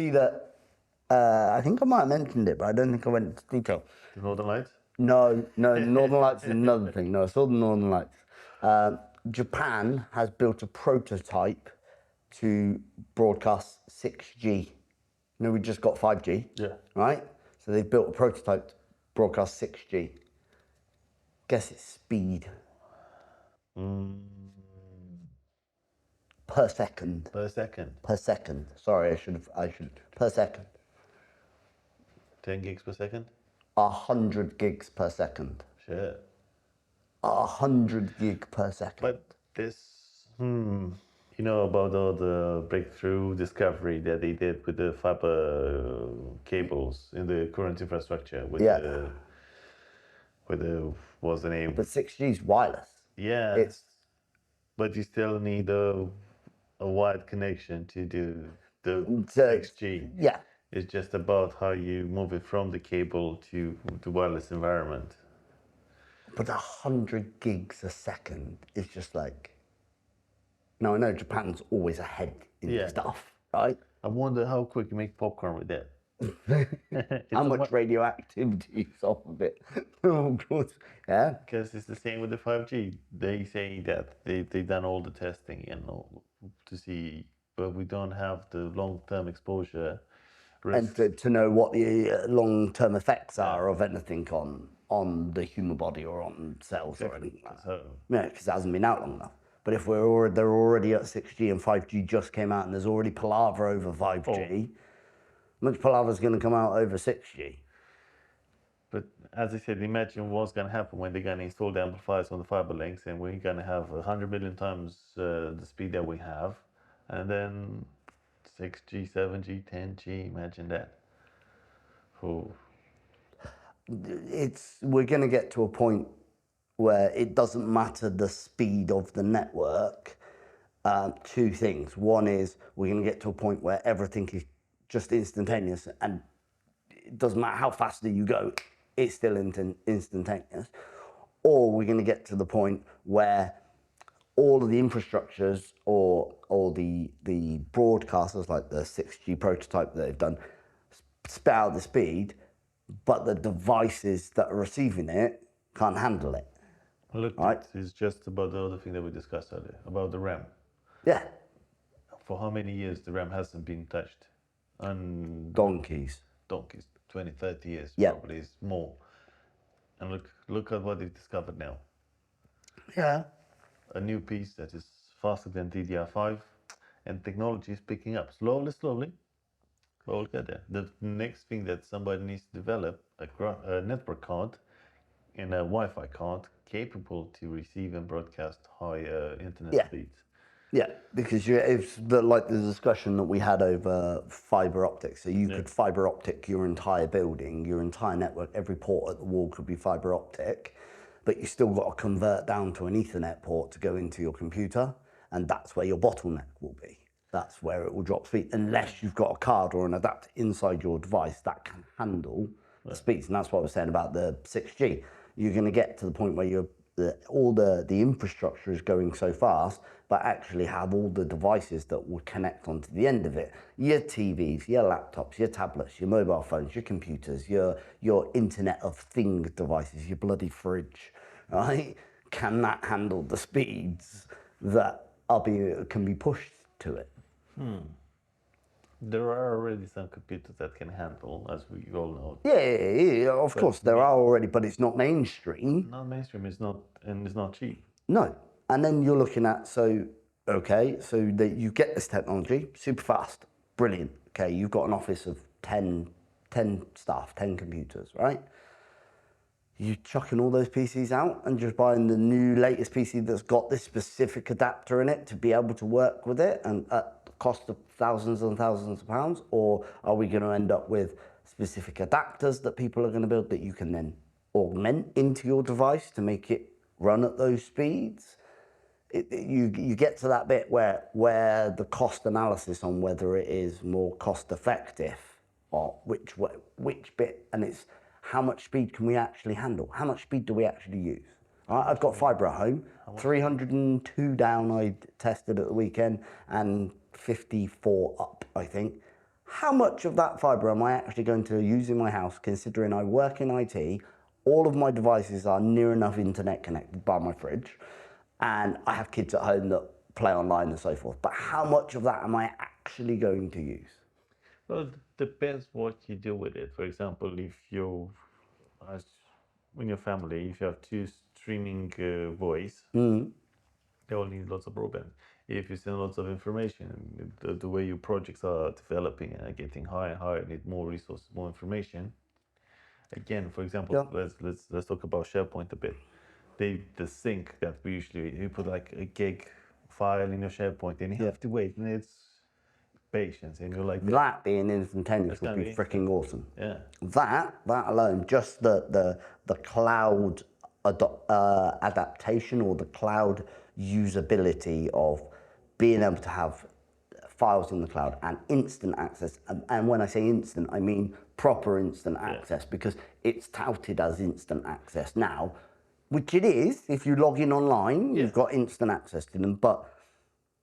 see that, I think I might have mentioned it, but I don't think I went into detail. The Northern Lights? No, Northern Lights is another thing. No, I saw the Northern Lights. Japan has built a prototype to broadcast 6G. You know, we just got 5G, right? So they've built a prototype to broadcast 6G. Guess its speed. Per second. Per second. Per second. Sorry, I should. Per second. 10 gigs per second? 100 gigs per second. Shit. 100 gig per second. But this, you know about all the breakthrough discovery that they did with the fiber cables in the current infrastructure with what's the name? But 6G is wireless. Yeah. But you still need a wide connection to do the 6G. Yeah. It's just about how you move it from the cable to the wireless environment. But 100 gigs a second is just like... Now, I know Japan's always ahead in stuff, right? I wonder how quick you make popcorn with that. How much radioactivity is off of it? Oh, God. Yeah. Because it's the same with the 5G. They say that they've done all the testing and all to see, but we don't have the long-term exposure risks. And to know what the long-term effects are of anything on the human body or on cells or anything like that. Yeah, because it hasn't been out long enough. But if they're already at 6G and 5G just came out and there's already palaver over 5G, much palaver is going to come out over 6G. But as I said, imagine what's going to happen when they're going to install the amplifiers on the fiber links and we're going to have 100 million times the speed that we have. And then 6G, 7G, 10G, imagine that. We're going to get to a point where it doesn't matter the speed of the network. Two things. One is we're going to get to a point where everything is just instantaneous, and it doesn't matter how fast you go, it's still instantaneous. Or we're going to get to the point where all of the infrastructures or the broadcasters, like the 6G prototype that they've done, spit out the speed, but the devices that are receiving it can't handle it. Look, right? It's just about the other thing that we discussed earlier, about the RAM. Yeah. For how many years the RAM hasn't been touched? Donkeys, 20, 30 years, probably is more. And look at what they've discovered now. Yeah. A new piece that is faster than DDR5, and technology is picking up slowly. We'll get there. The next thing that somebody needs to develop, a network card and a Wi-Fi card capable to receive and broadcast high internet speeds. Yeah, because it's like the discussion that we had over fiber optics. So you could fiber optic your entire building, your entire network, every port at the wall could be fiber optic, but you still got to convert down to an Ethernet port to go into your computer, and that's where your bottleneck will be. That's where it will drop speed, unless you've got a card or an adapter inside your device that can handle the speeds. And that's what I was saying about the 6G. You're going to get to the point where all the infrastructure is going so fast, but actually have all the devices that will connect onto the end of it. Your TVs, your laptops, your tablets, your mobile phones, your computers, your Internet of Things devices, your bloody fridge, right? Can that handle the speeds that can be pushed to it? There are already some computers that can handle, as we all know. Yeah, of course there are already, but it's not mainstream. Not mainstream, it's not cheap. No, and then you're looking at, so that you get this technology super fast, brilliant. Okay, you've got an office of 10 staff, 10 computers, right? You're chucking all those PCs out and just buying the new latest PC that's got this specific adapter in it to be able to work with it, and at the cost of thousands and thousands of pounds? Or are we going to end up with specific adapters that people are going to build that you can then augment into your device to make it run at those speeds? You get to that bit where the cost analysis on whether it is more cost effective or which bit, and it's how much speed can we actually handle? How much speed do we actually use? I've got fibre at home, 302 down I tested at the weekend, and 54 up, I think. how much of that fibre am I actually going to use in my house, considering I work in IT, all of my devices are near enough internet connected by my fridge, and I have kids at home that play online and so forth. But how much of that am I actually going to use? Well, it depends what you do with it. For example, if you, as in your family, if you have two streaming voice, they all need lots of broadband. If you send lots of information, the way your projects are developing and are getting higher and higher, need more resources, more information. Again, for example, Yeah. let's talk about SharePoint a bit. The sync that we usually you put like a gig file in your SharePoint, and you have to wait, and it's patience, and you're like That being instantaneous that's would gonna be be freaking instant. awesome. Yeah, That alone, just the cloud adaptation or the cloud usability of being able to have files in the cloud and instant access. And when I say instant, I mean proper instant access, because it's touted as instant access now, which it is. If you log in online, Yeah. you've got instant access to them. But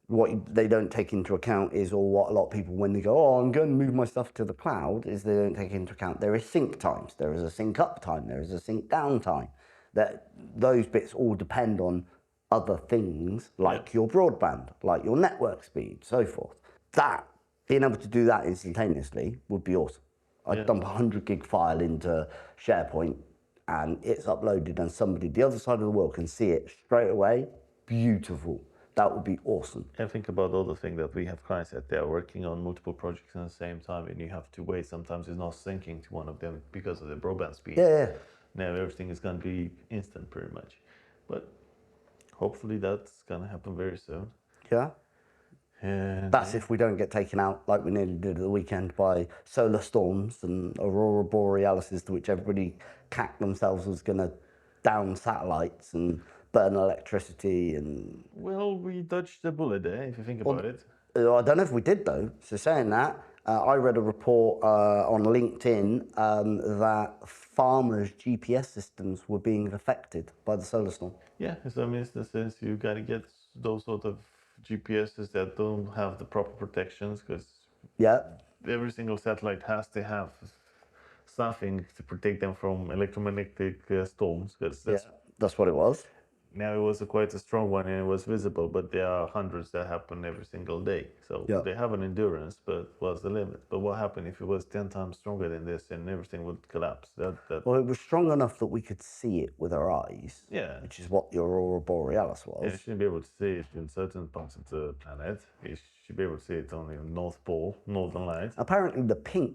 what they don't take into account is, or what a lot of people, when they go, oh, I'm going to move my stuff to the cloud, is they don't take into account there is sync times, there is a sync up time, there is a sync down time. That those bits all depend on other things like your broadband, like your network speed, so forth. That being able to do that instantaneously would be awesome. I'd dump a 100 gig file into SharePoint and it's uploaded, and somebody the other side of the world can see it straight away. Beautiful. That would be awesome. And think about all the things that we have clients that they are working on multiple projects at the same time, and you have to wait. Sometimes it's not syncing to one of them because of the broadband speed. Yeah. Now everything is going to be instant pretty much. But hopefully that's going to happen very soon. Yeah. And That's if we don't get taken out like we nearly did at the weekend by solar storms and aurora borealises, to which everybody cacked themselves was going to down satellites and burn electricity. And well, we dodged the bullet there, if you think about it. I don't know if we did though. So saying that, I read a report on LinkedIn that farmers' GPS systems were being affected by the solar storm. Yeah, in some instances, you got to get those sort of GPSs that don't have the proper protections, because Yeah. every single satellite has to have something to protect them from electromagnetic storms. Because That's what it was. now it was quite a strong one and it was visible, but there are hundreds that happen every single day. So Yeah. they have an endurance, but what's the limit? But what happened if it was 10 times stronger than this and everything would collapse? Well, it was strong enough that we could see it with our eyes. Yeah. Which is what the aurora borealis was. Yeah, you shouldn't be able to see it in certain parts of the planet. You should be able to see it only in the North Pole, Northern Lights. Apparently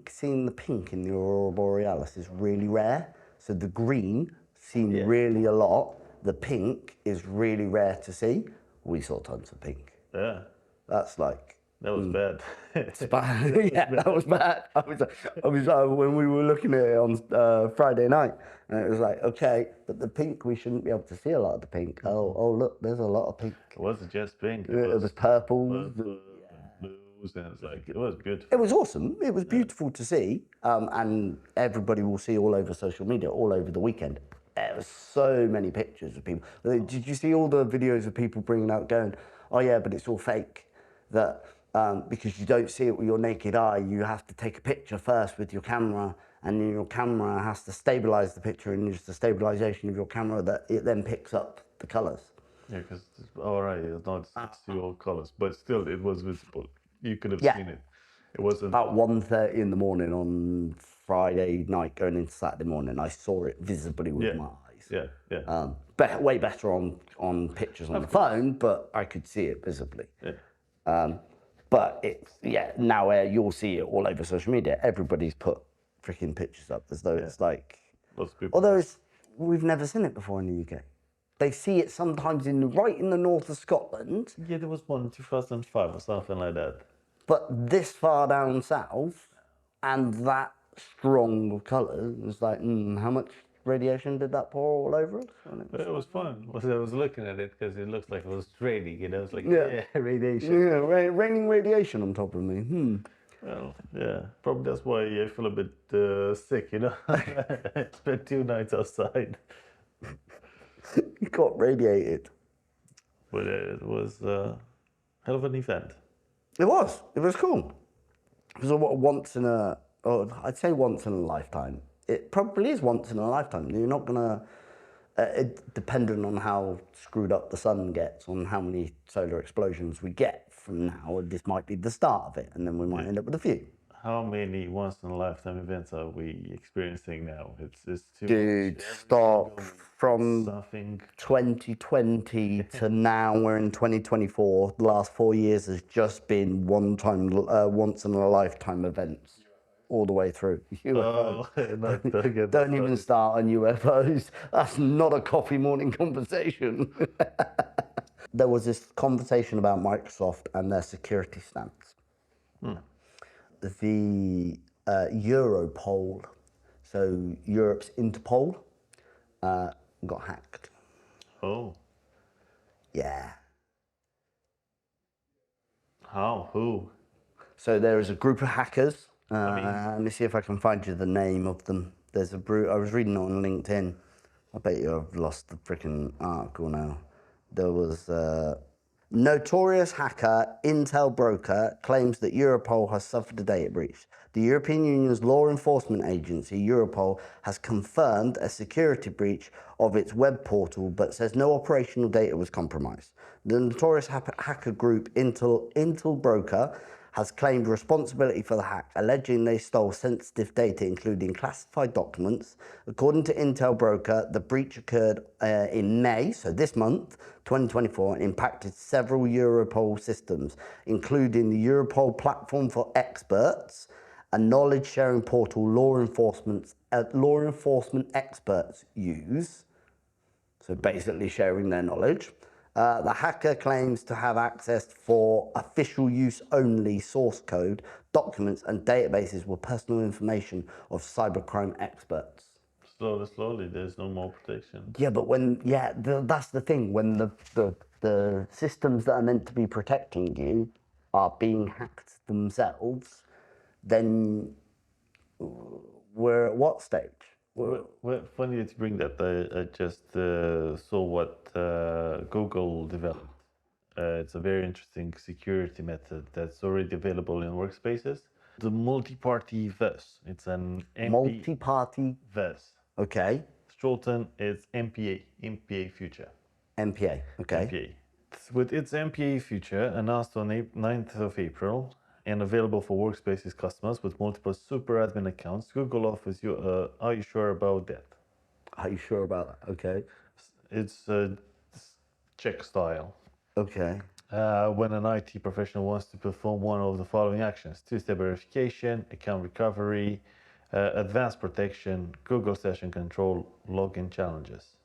seeing the pink in the aurora borealis is really rare. So the green seen really a lot. The pink is really rare to see. We saw tons of pink. Yeah. That's like... That was bad. It's bad. Yeah, that was bad. I was when we were looking at it on Friday night, and it was like, okay, but the pink, we shouldn't be able to see a lot of the pink. Oh, look, there's a lot of pink. It wasn't just pink. It was purple. Purple and blues, and it was beautiful. It was awesome. It was beautiful to see, and everybody will see all over social media, all over the weekend. There were so many pictures of people. Did you see all the videos of people bringing out going, oh yeah, but it's all fake? That because you don't see it with your naked eye, you have to take a picture first with your camera, and then your camera has to stabilize the picture, and it's the stabilization of your camera that it then picks up the colors. Yeah, because it's not all colors, but still it was visible. You could have seen it. It wasn't about 1:30 in the morning on Friday night going into Saturday morning. I saw it visibly with my eyes. Yeah. Way better on pictures on the phone, but I could see it visibly. Yeah. But it's now you'll see it all over social media. Everybody's put freaking pictures up as though it's like. Lots of people. Although we've never seen it before in the UK. They see it sometimes right in the north of Scotland. Yeah, there was one in 2005 or something like that. But this far down south, and that strong of colours, it's like, how much radiation did that pour all over us? It was fun. I was looking at it because it looks like it was raining. It's like, radiation. Yeah, raining radiation on top of me. Well, yeah, probably that's why I feel a bit sick, Spent 2 nights outside. You got radiated. But it was a hell of an event. It was cool. So what once in a, or I'd say once in a lifetime. It probably is once in a lifetime. You're not gonna, depending on how screwed up the sun gets, on how many solar explosions we get from now, this might be the start of it, and then we might end up with a few. How many once in a lifetime events are we experiencing now? It's too Dude, much. Every stop. single From something. 2020 to now, we're in 2024. The last 4 years has just been once in a lifetime events, all the way through. UFOs. Oh, no, don't get me Don't even started. start on UFOs. That's not a coffee morning conversation. There was this conversation about Microsoft and their security stance. The Europol, so Europe's Interpol, got hacked. Oh, Yeah. how? Who? So there is a group of hackers. mean- Let me see if I can find you the name of them. There's a I was reading it on LinkedIn. I bet you I've lost the freaking article now. There was notorious hacker Intel broker claims that Europol has suffered a data breach. The European Union's law enforcement agency, Europol, has confirmed a security breach of its web portal, but says no operational data was compromised. The notorious hacker group Intel broker has claimed responsibility for the hack, alleging they stole sensitive data, including classified documents. According to Intel broker, the breach occurred in May, so this month, 2024, and impacted several Europol systems, including the Europol platform for experts, a knowledge-sharing portal law enforcement experts use. So basically sharing their knowledge. The hacker claims to have access for official use only source code, documents, and databases with personal information of cybercrime experts. Slowly, there's no more protection. Yeah, but that's the thing. When the systems that are meant to be protecting you are being hacked themselves, then we're at what stage? Well, funny that you bring that. I just saw what Google developed. It's a very interesting security method that's already available in workspaces. The multi-party VES. It's an Multi-party. VES. Okay. Shorten is MPA feature. MPA. Okay. MPA. With its MPA feature announced on 9th of April and available for workspaces customers with multiple super admin accounts, Google offers you are you sure about that? Are you sure about that? Okay. It's check style. Okay. When an IT professional wants to perform one of the following actions: two-step verification, account recovery, advanced protection, Google session control, login challenges.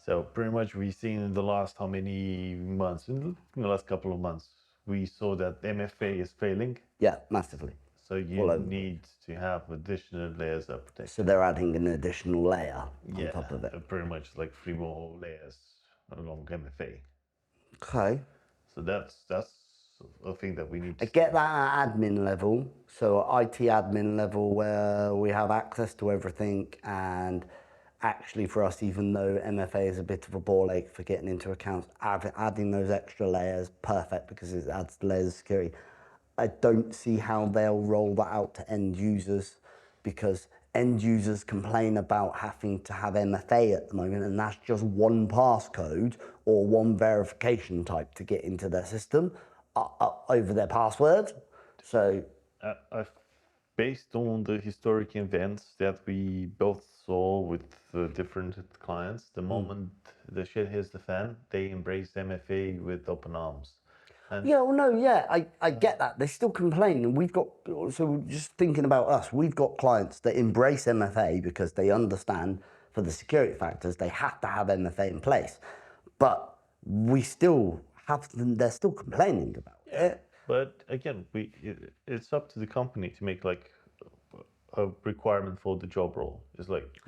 So pretty much we've seen in the last how many months, in the last couple of months, we saw that MFA is failing. Yeah, massively. So you need to have additional layers of protection. So they're adding an additional layer on top of it. Pretty much like 3 more layers along MFA. Okay. So that's a thing that we need to I get that at admin level, so IT admin level where we have access to everything, and actually for us, even though MFA is a bit of a ball ache for getting into accounts, adding those extra layers, perfect, because it adds layers of security. I don't see how they'll roll that out to end users, because end users complain about having to have MFA at the moment, and that's just one passcode or one verification type to get into their system over their password. So based on the historic events that we both saw with different clients, the moment the shit hits the fan, they embrace MFA with open arms. I get that. They still complain, and so just thinking about us, we've got clients that embrace MFA because they understand for the security factors, they have to have MFA in place. But we still have them, they're still complaining about it. But again, it's up to the company to make like a requirement for the job role. It's like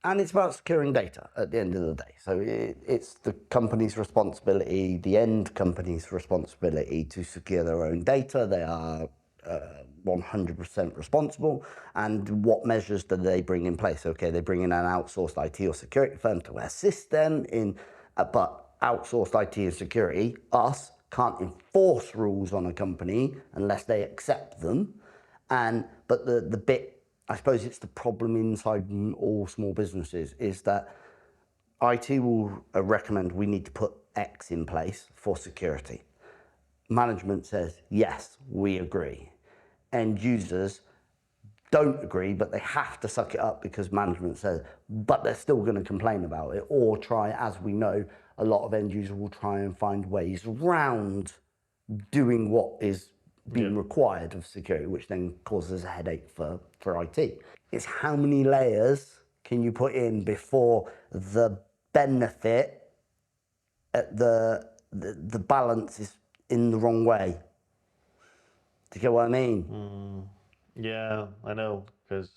and it's about securing data at the end of the day. So it's the company's responsibility, the end company's responsibility to secure their own data. They are 100% responsible. And what measures do they bring in place? Okay, they bring in an outsourced IT or security firm to assist them in, but outsourced IT and security, us, can't enforce rules on a company unless they accept them. But the bit, I suppose it's the problem inside all small businesses, is that IT will recommend we need to put X in place for security. Management says, yes, we agree. End users don't agree, but they have to suck it up because management says, but they're still going to complain about it or try, as we know, a lot of end users will try and find ways around doing what is being required of security, which then causes a headache for IT. It's how many layers can you put in before the benefit at the balance is in the wrong way. Do you get what I mean? Yeah, I know, because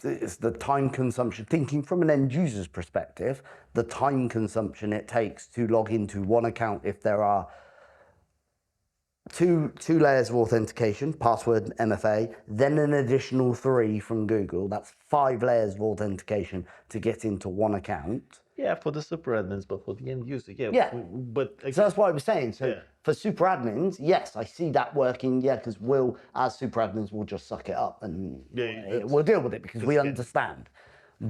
It's the time consumption. Thinking from an end user's perspective, the time consumption it takes to log into one account if there are two layers of authentication, password, MFA, then an additional 3 from Google. That's 5 layers of authentication to get into one account. yeah, for the super admins, but for the end user, Yeah. But again, So that's what I was saying. So for super admins, yes, I see that working. Yeah, because we'll, as super admins, we'll just suck it up and we'll deal with it because we understand.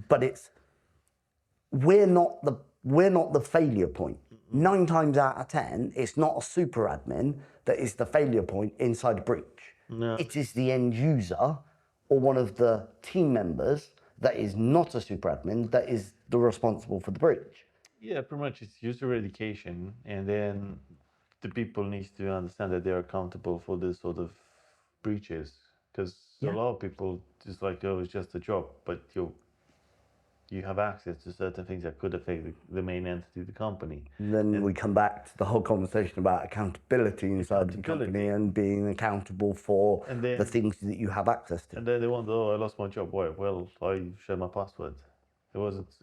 But we're not the failure point. 9 times out of 10, it's not a super admin that is the failure point inside a breach. No. It is the end user or one of the team members that is not a super admin that is the responsible for the breach. Yeah, pretty much it's user education, and then the people need to understand that they're accountable for this sort of breaches. Because a lot of people just like, oh, it's just a job, but you have access to certain things that could affect the main entity, the company. Then we come back to the whole conversation about accountability inside the company and being accountable for the things that you have access to. And then they wonder, oh, I lost my job. Why? Well, I shared my password. It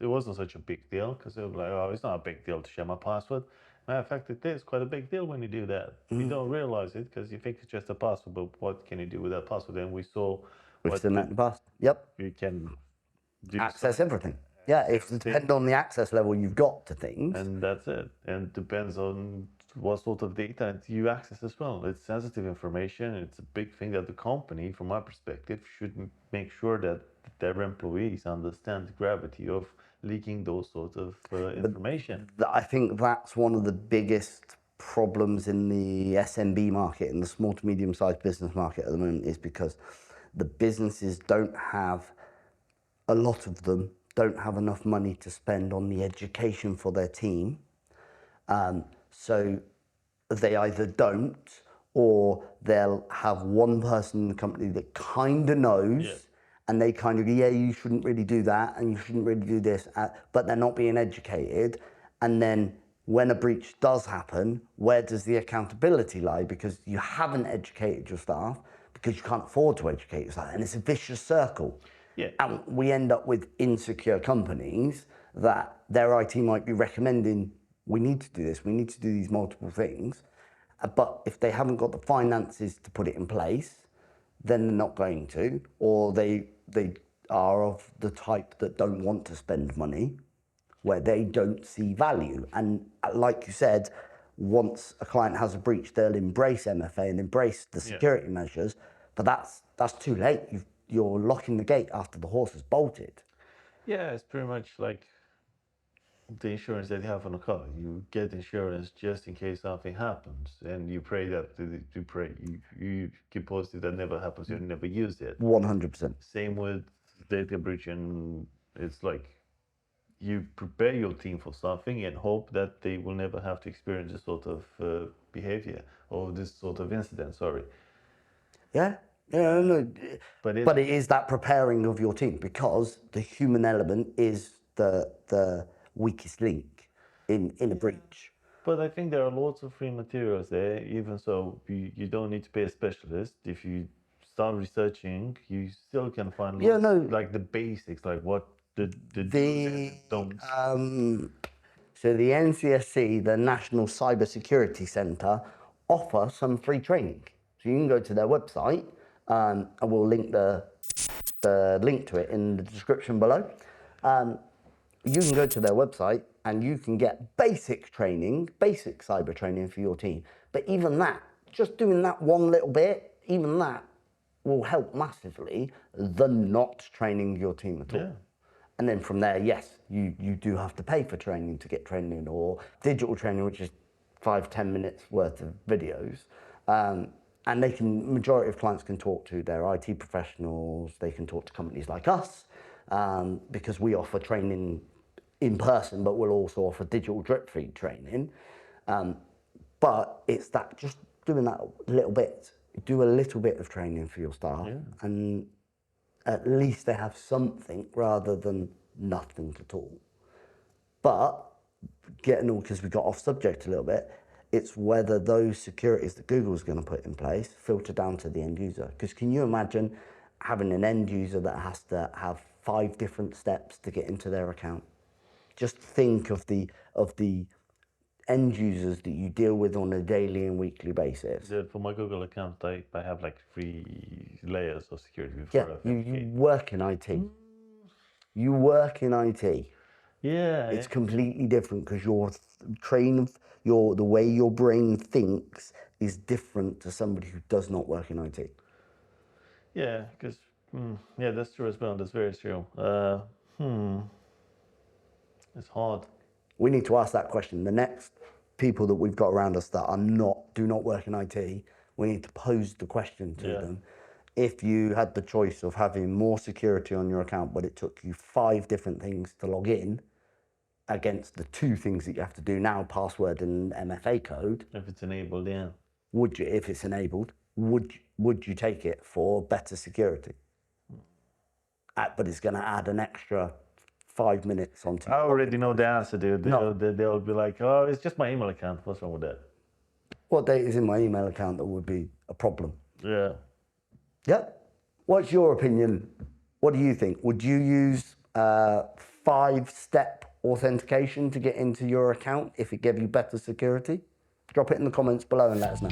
wasn't such a big deal because they were like, oh, it's not a big deal to share my password. Matter of fact, it is quite a big deal when you do that. You don't realize it because you think it's just a password, but what can you do with that password? And we saw We've seen that in the past. Yep. you can do Access everything. Yeah, it depends on the access level you've got to things. and that's it. And depends on what sort of data you access as well. It's sensitive information. It's a big thing that the company, from my perspective, should make sure that their employees understand the gravity of leaking those sorts of information. I think that's one of the biggest problems in the SMB market, in the small to medium sized business market at the moment, is because the businesses don't have, a lot of them don't have enough money to spend on the education for their team. So they either don't, or they'll have one person in the company that kind of knows, and they kind of go, yeah, you shouldn't really do that, and you shouldn't really do this, but they're not being educated. And then when a breach does happen, where does the accountability lie? Because you haven't educated your staff, because you can't afford to educate your staff, and it's a vicious circle. Yeah. And we end up with insecure companies that their IT might be recommending, we need to do this, we need to do these multiple things. But if they haven't got the finances to put it in place, then they're not going to, or they are of the type that don't want to spend money, where they don't see value. And like you said, once a client has a breach, they'll embrace MFA and embrace the security measures, but that's too late. You're locking the gate after the horse has bolted. Yeah, it's pretty much like the insurance that you have on a car. You get insurance just in case something happens, and you pray that you keep positive that never happens. You never use it. 100%. Same with data breach, and it's like you prepare your team for something and hope that they will never have to experience this sort of behavior or this sort of incident. Sorry. Yeah. Yeah, no. But it is that preparing of your team, because the human element is the weakest link in a breach. But I think there are lots of free materials there. Even so, you don't need to pay a specialist. If you start researching, you still can find lots, like the basics, like what the do's and don'ts. So the NCSC, the National Cybersecurity Centre, offer some free training. So you can go to their website, and we'll link the link to it in the description below. you can go to their website and you can get basic training, basic cyber training for your team. But even that, just doing that one little bit, even that will help massively than not training your team at all. Yeah. And then from there, yes, you do have to pay for training to get training, or digital training, which is 5-10 minutes worth of videos. And majority of clients can talk to their IT professionals, they can talk to companies like us, because we offer training in person, but we'll also offer digital drip feed training. But it's that, just doing that little bit, do a little bit of training for your staff, and at least they have something rather than nothing at all. But because we got off subject a little bit, it's whether those securities that Google's going to put in place filter down to the end user. Because can you imagine having an end user that has to have 5 different steps to get into their account? Just think of the end users that you deal with on a daily and weekly basis. For my Google account, I have like 3 layers of security Yeah, before you work in IT. You work in IT. Yeah. It's completely different because the way your brain thinks is different to somebody who does not work in IT. Yeah, because yeah, that's true as well. That's very true. It's hard. We need to ask that question. The next people that we've got around us that do not work in IT, we need to pose the question to them. If you had the choice of having more security on your account, but it took you 5 different things to log in against the 2 things that you have to do now, password and MFA code. If it's enabled, yeah. Would you, if it's enabled, would you take it for better security? But it's going to add an extra 5 minutes onto. I already know the answer, dude. No. They'll be like, oh, it's just my email account. What's wrong with that? What data is in my email account that would be a problem? Yeah. Yeah. What's your opinion? What do you think? Would you use 5-step authentication to get into your account if it gave you better security? Drop it in the comments below and let us know.